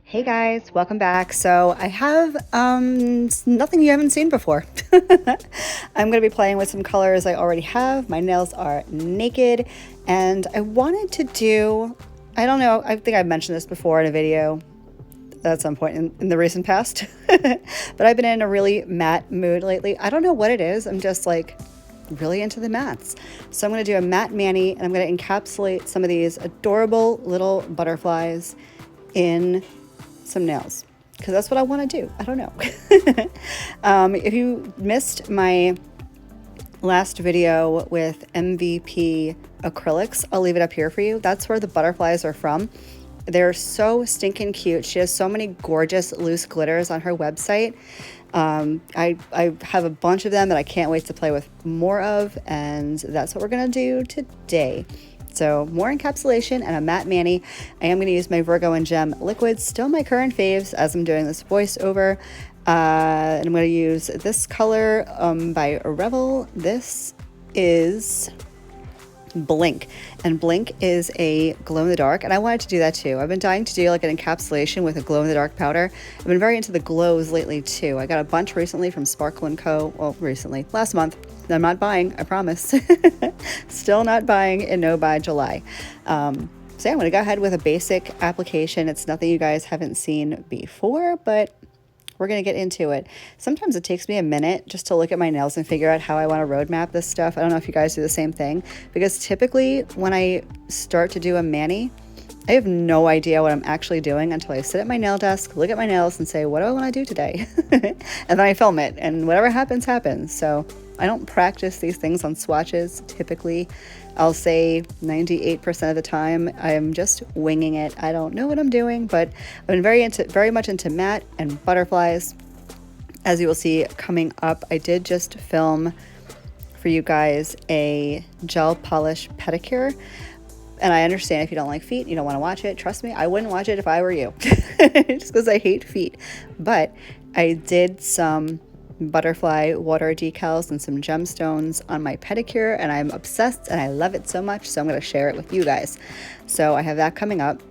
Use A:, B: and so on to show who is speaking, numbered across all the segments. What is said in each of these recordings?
A: Hey guys, welcome back. So I have nothing you haven't seen before. I'm going to be playing with some colors I already have. My nails are naked and I wanted to do, I don't know, I think I've mentioned this before in a video at some point in the recent past, but I've been in a really matte mood lately. I don't know what it is. I'm just like really into the mattes. So I'm going to do a matte mani and I'm going to encapsulate some of these adorable little butterflies in some nails because that's what I want to do. I don't know. If you missed my last video with MVP acrylics, I'll leave it up here for you. That's where the butterflies are from. They're so stinking cute. She has so many gorgeous loose glitters on her website. I have a bunch of them that I can't wait to play with more of, and that's what we're gonna do today. So more encapsulation and a matte mani. I am going to use my Virgo and Gem liquids, still my current faves as I'm doing this voiceover. And I'm going to use this color by Revel. This is Blink, and Blink is a glow in the dark, and I wanted to do that too. I've been dying to do like an encapsulation with a glow in the dark powder. I've been very into the glows lately too. I got a bunch recently from Sparkle & Co. Well, recently, last month. I'm not buying, I promise. Still not buying in no by July. So yeah, I'm going to go ahead with a basic application. It's nothing you guys haven't seen before, but we're going to get into it. Sometimes it takes me a minute just to look at my nails and figure out how I want to roadmap this stuff. I don't know if you guys do the same thing, because typically when I start to do a mani, I have no idea what I'm actually doing until I sit at my nail desk, look at my nails and say, what do I want to do today? And then I film it, and whatever happens, happens. So I don't practice these things on swatches. Typically, I'll say 98% of the time I'm just winging it. I don't know what I'm doing, but I've been very much into matte and butterflies. As you will see coming up, I did just film for you guys a gel polish pedicure. And I understand if you don't like feet, you don't want to watch it. Trust me, I wouldn't watch it if I were you, just because I hate feet. But I did some butterfly water decals and some gemstones on my pedicure, and I'm obsessed and I love it so much, so I'm going to share it with you guys. So I have that coming up.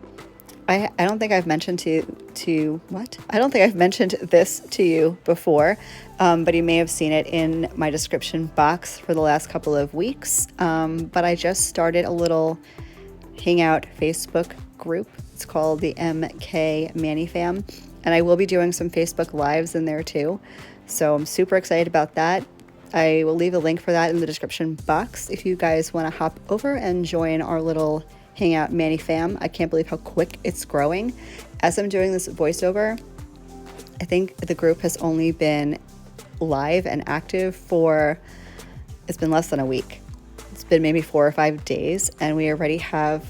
A: I don't think I've mentioned I don't think I've mentioned this to you before, but you may have seen it in my description box for the last couple of weeks. But I just started a little hangout Facebook group. It's called the MK Mani Fam, and I will be doing some Facebook lives in there too. So I'm super excited about that. I will leave a link for that in the description box if you guys want to hop over and join our little hangout Mani Fam. I can't believe how quick it's growing. As I'm doing this voiceover, I think the group has only been live and active it's been less than a week. It's been maybe 4 or 5 days, and we already have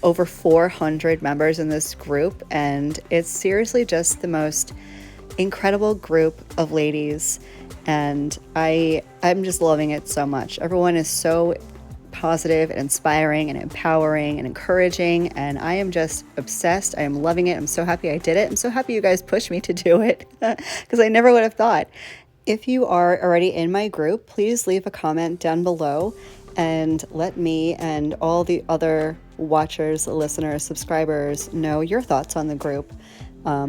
A: over 400 members in this group, and it's seriously just the most incredible group of ladies, and I'm just loving it so much. Everyone is so positive and inspiring and empowering and encouraging, and I am just obsessed. I am loving it. I'm so happy I did it. I'm so happy you guys pushed me to do it because I never would have thought. If you are already in my group, please leave a comment down below and let me and all the other watchers, listeners, subscribers know your thoughts on the group. I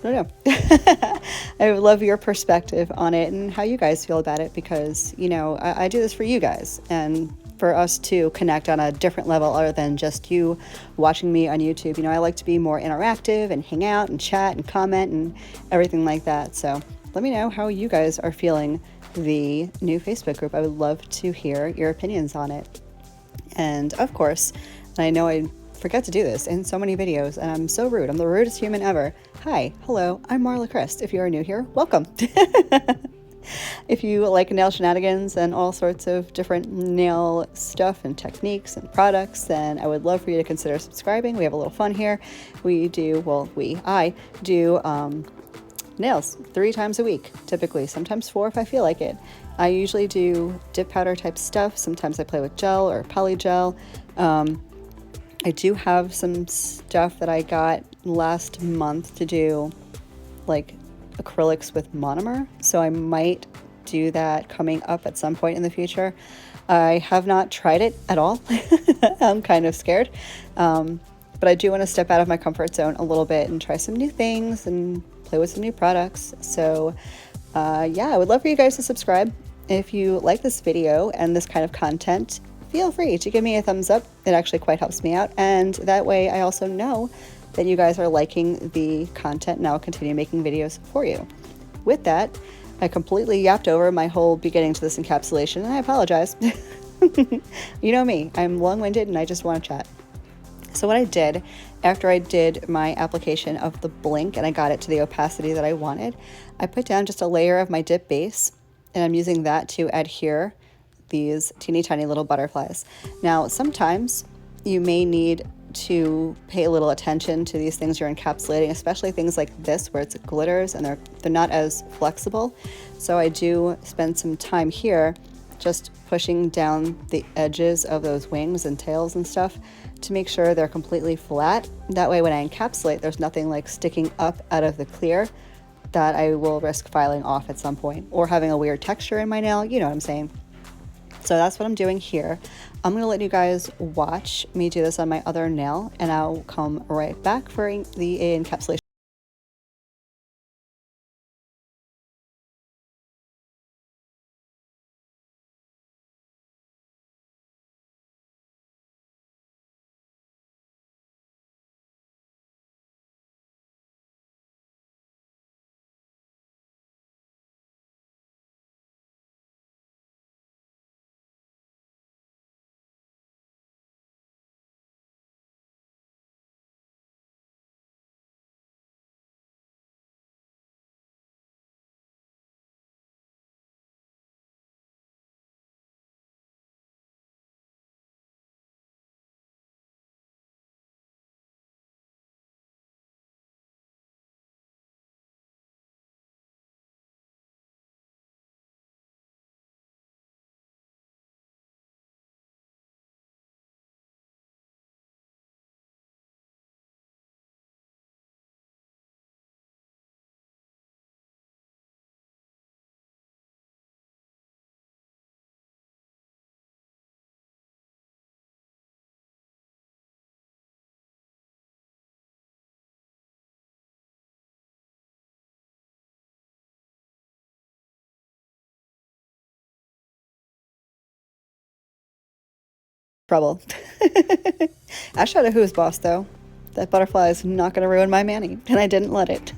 A: don't know. I love your perspective on it and how you guys feel about it, because, you know, I do this for you guys and for us to connect on a different level other than just you watching me on YouTube. You know, I like to be more interactive and hang out and chat and comment and everything like that. So let me know how you guys are feeling the new Facebook group. I would love to hear your opinions on it. And of course, I know I forget to do this in so many videos, and I'm so rude. I'm the rudest human ever. Hi, hello, I'm Marlakris. If you are new here, welcome. If you like nail shenanigans and all sorts of different nail stuff and techniques and products, then I would love for you to consider subscribing. We have a little fun here. I do nails 3 times a week, typically, sometimes 4 if I feel like it. I usually do dip powder type stuff. Sometimes I play with gel or polygel. I do have some stuff that I got last month to do, like acrylics with monomer, so I might do that coming up at some point in the future. I have not tried it at all. I'm kind of scared. but I do want to step out of my comfort zone a little bit and try some new things and play with some new products. So yeah, I would love for you guys to subscribe. If you like this video and this kind of content, feel free to give me a thumbs up. It actually quite helps me out, and that way I also know that you guys are liking the content, and I'll continue making videos for you. With that, I completely yapped over my whole beginning to this encapsulation, and I apologize. You know me, I'm long-winded and I just want to chat. So what I did after I did my application of the blink and I got it to the opacity that I wanted, I put down just a layer of my dip base, and I'm using that to adhere these teeny tiny little butterflies. Now, sometimes you may need to pay a little attention to these things you're encapsulating, especially things like this where it's glitters and they're not as flexible. So I do spend some time here just pushing down the edges of those wings and tails and stuff to make sure they're completely flat. That way when I encapsulate, there's nothing like sticking up out of the clear that I will risk filing off at some point, or having a weird texture in my nail, you know what I'm saying. So that's what I'm doing here. I'm gonna let you guys watch me do this on my other nail, and I'll come right back for the encapsulation. Trouble. I showed her who's boss though. That butterfly is not going to ruin my mani, and I didn't let it.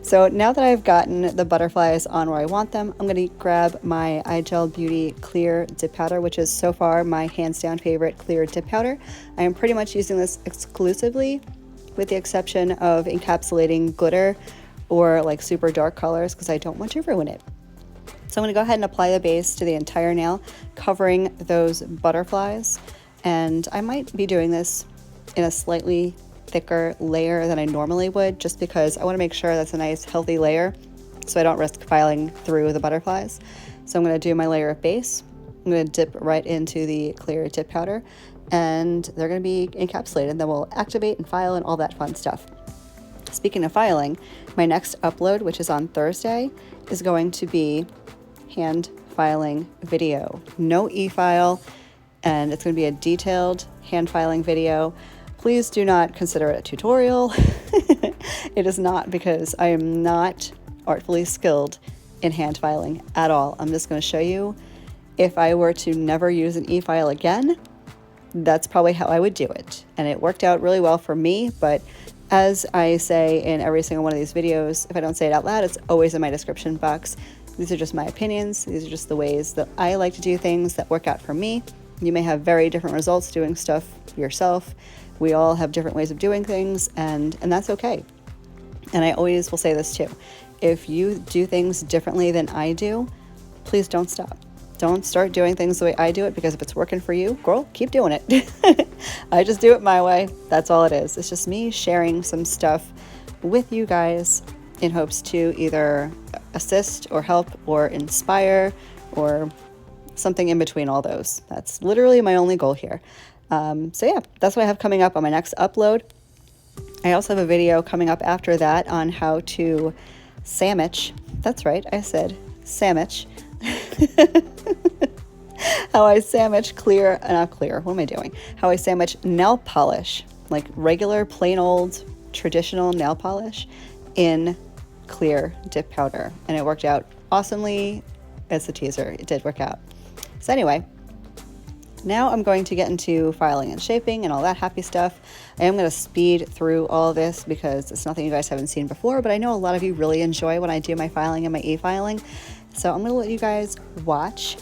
A: So now that I've gotten the butterflies on where I want them, I'm going to grab my iGel Beauty Clear Dip Powder, which is so far my hands down favorite clear dip powder. I am pretty much using this exclusively, with the exception of encapsulating glitter or like super dark colors, because I don't want to ruin it. So I'm going to go ahead and apply the base to the entire nail, covering those butterflies. And I might be doing this in a slightly thicker layer than I normally would, just because I want to make sure that's a nice healthy layer so I don't risk filing through the butterflies. So I'm going to do my layer of base. I'm going to dip right into the clear dip powder, and they're going to be encapsulated. Then we'll activate and file and all that fun stuff. Speaking of filing, my next upload, which is on Thursday, is going to be hand filing video. No e-file, and it's going to be a detailed hand filing video. Please do not consider it a tutorial. It is not, because I am not artfully skilled in hand filing at all. I'm just going to show you, if I were to never use an e-file again, that's probably how I would do it. And it worked out really well for me, but as I say in every single one of these videos, if I don't say it out loud, it's always in my description box. These are just my opinions. These are just the ways that I like to do things that work out for me. You may have very different results doing stuff yourself. We all have different ways of doing things, and that's okay. And I always will say this too. If you do things differently than I do, please don't stop. Don't start doing things the way I do it, because if it's working for you, girl, keep doing it. I just do it my way. That's all it is. It's just me sharing some stuff with you guys in hopes to either assist or help or inspire or something in between all those. That's literally my only goal here. So yeah, that's what I have coming up on my next upload. I also have a video coming up after that on how to sandwich. That's right, I said sandwich. How I sandwich clear, not clear, what am I doing? How I sandwich nail polish. like regular plain old traditional nail polish in clear dip powder, and it worked out awesomely. It's a teaser, it did work out. So anyway, now I'm going to get into filing and shaping and all that happy stuff. I am going to speed through all of this because it's nothing you guys haven't seen before, but I know a lot of you really enjoy when I do my filing and my e-filing, so I'm going to let you guys watch.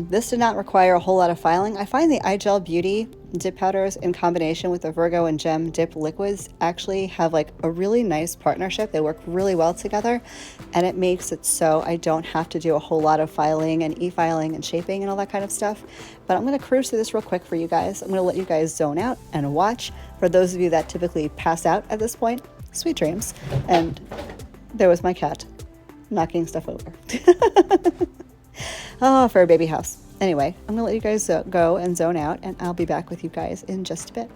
A: This did not require a whole lot of filing. I find the iGel Beauty dip powders in combination with the Virgo and Gem dip liquids actually have like a really nice partnership. They work really well together, and it makes it so I don't have to do a whole lot of filing and e-filing and shaping and all that kind of stuff. But I'm going to cruise through this real quick for you guys. I'm going to let you guys zone out and watch. For those of you that typically pass out at this point, sweet dreams. And there was my cat knocking stuff over. Oh, for a baby house. Anyway, I'm gonna let you guys go and zone out, and I'll be back with you guys in just a bit.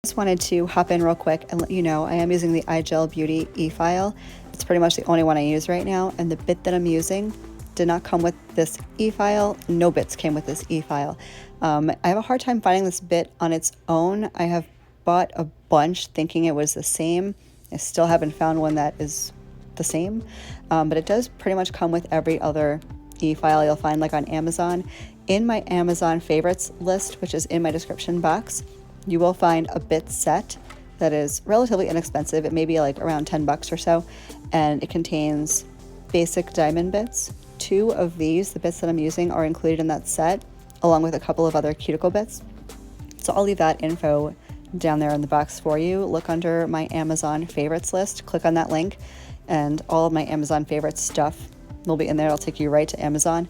A: Just wanted to hop in real quick and let you know I am using the iGel Beauty e-file. It's pretty much the only one I use right now, and the bit that I'm using did not come with this e-file. No bits came with this e-file. I have a hard time finding this bit on its own. I have bought a bunch thinking it was the same. I still haven't found one that is the same, but it does pretty much come with every other e-file you'll find like on Amazon. In my Amazon favorites list, which is in my description box, you will find a bit set that is relatively inexpensive. It may be like around 10 bucks or so, and it contains basic diamond bits. 2 of these, the bits that I'm using, are included in that set, along with a couple of other cuticle bits. So I'll leave that info down there in the box for you. Look under my Amazon favorites list, click on that link, and all of my Amazon favorites stuff will be in there. It'll take you right to Amazon.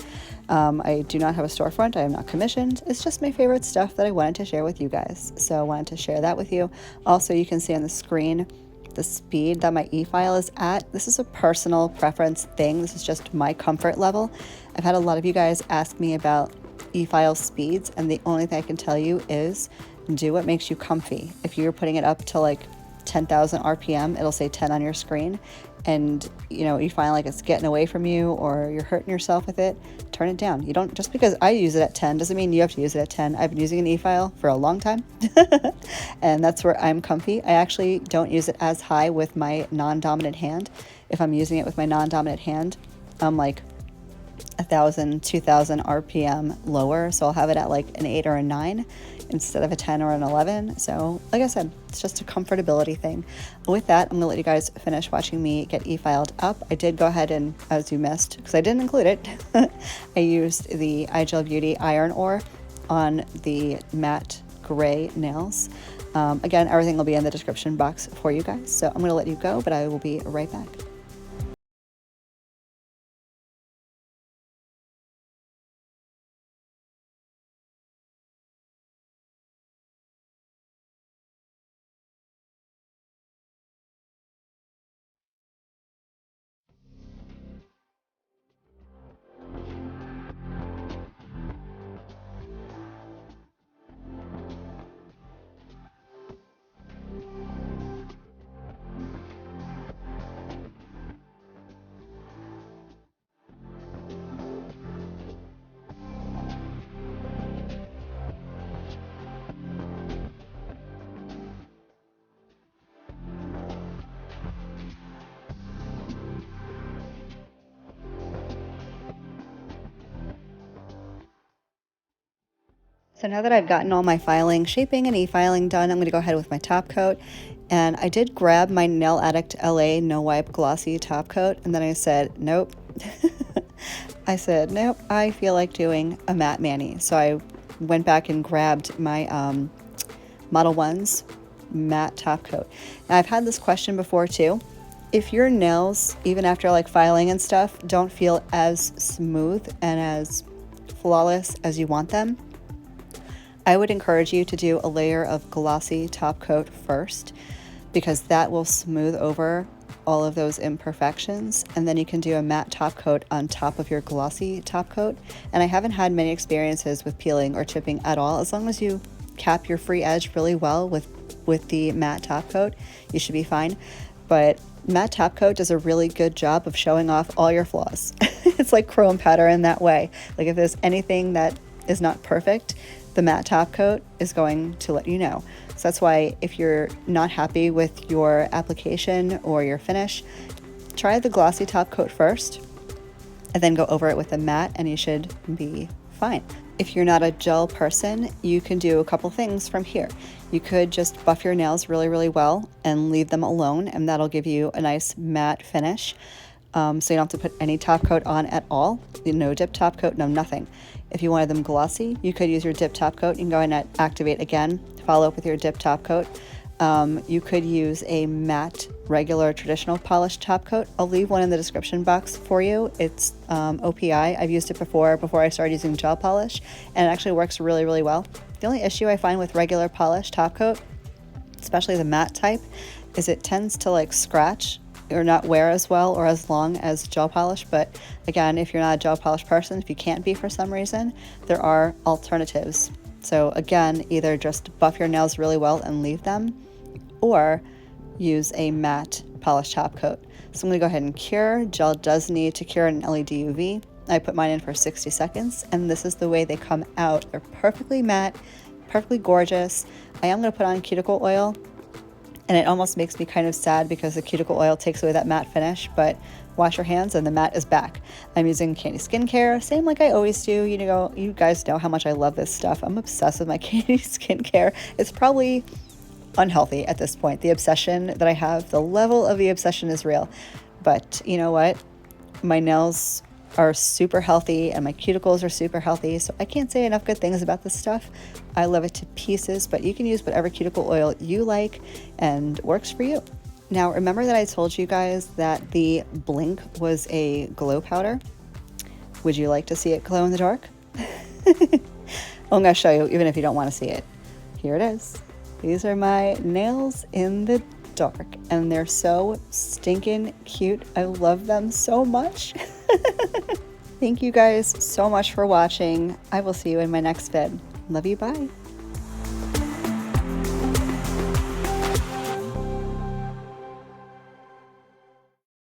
A: I do not have a storefront. I am not commissioned. It's just my favorite stuff that I wanted to share with you guys. So I wanted to share that with you. Also, you can see on the screen the speed that my e-file is at. This is a personal preference thing. This is just my comfort level. I've had a lot of you guys ask me about e-file speeds, and the only thing I can tell you is do what makes you comfy. If you're putting it up to like 10,000 RPM, it'll say 10 on your screen, and you find like it's getting away from you or you're hurting yourself with it, turn it down. You don't, just because I use it at 10 doesn't mean you have to use it at 10. I've been using an e-file for a long time and that's where I'm comfy. I actually don't use it as high with my non-dominant hand. If I'm using it with my non-dominant hand, I'm like 1,000, 2,000 RPM lower, so I'll have it at like an 8 or a 9 instead of a 10 or an 11. So like I said, it's just a comfortability thing. With that, I'm gonna let you guys finish watching me get e-filed up. I did go ahead and, as you missed, because I didn't include it, I used the iGel Beauty Iron Ore on the matte gray nails. Again, everything will be in the description box for you guys. So I'm gonna let you go, but I will be right back. So now that I've gotten all my filing, shaping, and e-filing done, I'm going to go ahead with my top coat. And I did grab my Nail Addict LA No Wipe Glossy top coat, and then I said, nope. I said, nope, I feel like doing a matte mani. So I went back and grabbed my Model 1's matte top coat. Now I've had this question before too. If your nails, even after like filing and stuff, don't feel as smooth and as flawless as you want them, I would encourage you to do a layer of glossy top coat first, because that will smooth over all of those imperfections, and then you can do a matte top coat on top of your glossy top coat. And I haven't had many experiences with peeling or chipping at all. As long as you cap your free edge really well with the matte top coat, you should be fine. But matte top coat does a really good job of showing off all your flaws. It's like chrome powder in that way. Like if there's anything that is not perfect, the matte top coat is going to let you know. So that's why if you're not happy with your application or your finish, try the glossy top coat first and then go over it with a matte, and you should be fine. If you're not a gel person, you can do a couple things from here. You could just buff your nails really, really well and leave them alone, and that'll give you a nice matte finish. So you don't have to put any top coat on at all. No dip top coat, no nothing. If you wanted them glossy, you could use your dip top coat. You can go ahead and activate again, follow up with your dip top coat. You could use a matte, regular, traditional polished top coat. I'll leave one in the description box for you. It's OPI. I've used it before I started using gel polish, and it actually works really, really well. The only issue I find with regular polished top coat, especially the matte type, is it tends to like scratch or not wear as well or as long as gel polish. But again, if you're not a gel polish person, if you can't be for some reason, there are alternatives. So again, either just buff your nails really well and leave them, or use a matte polished top coat. So I'm gonna go ahead and cure. Gel does need to cure in LED UV. I put mine in for 60 seconds, and this is the way they come out. They're perfectly matte, perfectly gorgeous. I am gonna put on cuticle oil, and it almost makes me kind of sad because the cuticle oil takes away that matte finish, but wash your hands and the matte is back. I'm using Candy Skincare, same like I always do. You know, you guys know how much I love this stuff. I'm obsessed with my Candy Skincare. It's probably unhealthy at this point. The obsession that I have, the level of the obsession is real. But you know what? My nails are super healthy and my cuticles are super healthy, so I can't say enough good things about this stuff. I love it to pieces, but you can use whatever cuticle oil you like and works for you. Now, remember that I told you guys that the Blink was a glow powder? Would you like to see it glow in the dark? I'm gonna show you even if you don't want to see it. Here it is. These are my nails in the dark, and they're so stinking cute. I love them so much. Thank you guys so much for watching. I will see you in my next vid. Love you, bye.